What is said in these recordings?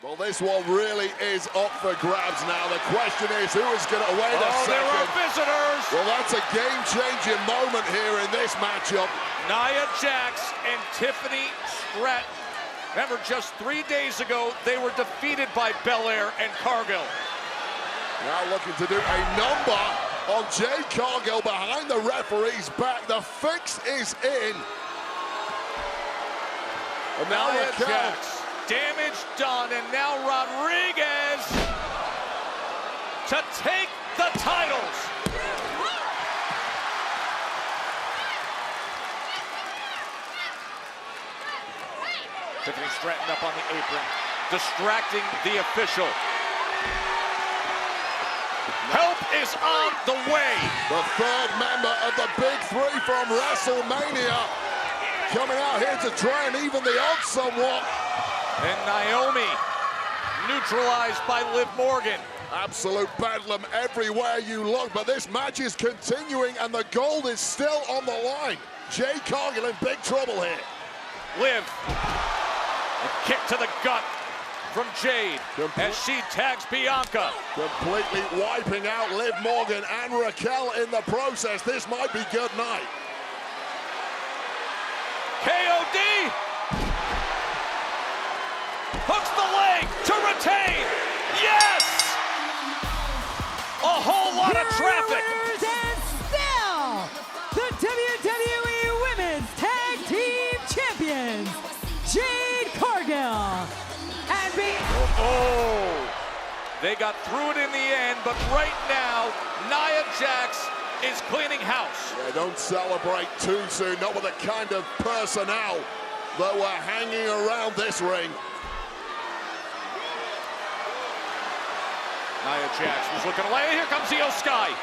Well, this one really is up for grabs now. The question is, who is going to wait a second? There are visitors. Well, that's a game-changing moment here in this matchup. Nia Jax and Tiffany Stratton. Remember, just 3 days ago, they were defeated by Belair and Cargill. Now looking to do a number on Jade Cargill behind the referee's back. The fix is in. And now Nia Raquel. Jax. Damage done, and now Rodriguez to take the titles. Tiffany Stratton up on the apron, distracting the official. Help is on the way. The third member of the Big Three from WrestleMania coming out here to try and even the odds somewhat. And Naomi neutralized by Liv Morgan. Absolute bedlam everywhere you look, but this match is continuing and the gold is still on the line. Jade Cargill in big trouble here. Liv, a kick to the gut from Jade as she tags Bianca. Completely wiping out Liv Morgan and Raquel in the process. This might be good night. KOD hooks the leg to retain. Yes! A whole lot of traffic. And still, the WWE Women's Tag Team Champions, Jade Cargill and They got through it in the end, but right now, Nia Jax is cleaning house. Yeah, don't celebrate too soon, not with the kind of personnel that were hanging around this ring. Nia Jax was looking away. Here comes Io Sky.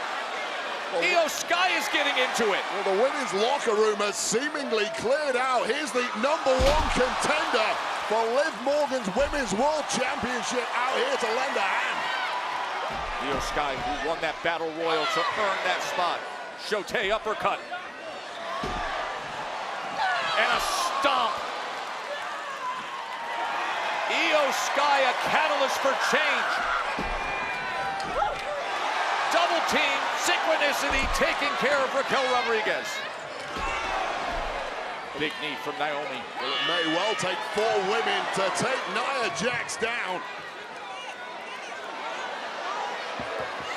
Io Sky is getting into it. Well, the women's locker room has seemingly cleared out. Here's the #1 contender for Liv Morgan's Women's World Championship out here to lend a hand. Io Sky, who won that Battle Royal to earn that spot. Shote uppercut. And a stomp. Io Sky, a catalyst for change. Double team, synchronicity, taking care of Raquel Rodriguez. Big knee from Naomi. Well, it may well take 4 women to take Nia Jax down.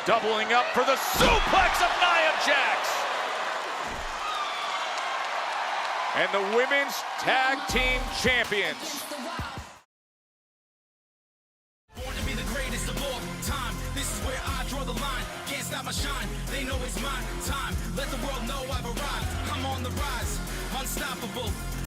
Doubling up for the suplex of Nia Jax. And the Women's Tag Team Champions. Born to be the greatest of all time. This is where I draw the line. Can't stop my shine. They know it's my time. Let the world know I've arrived. I'm on the rise. Unstoppable.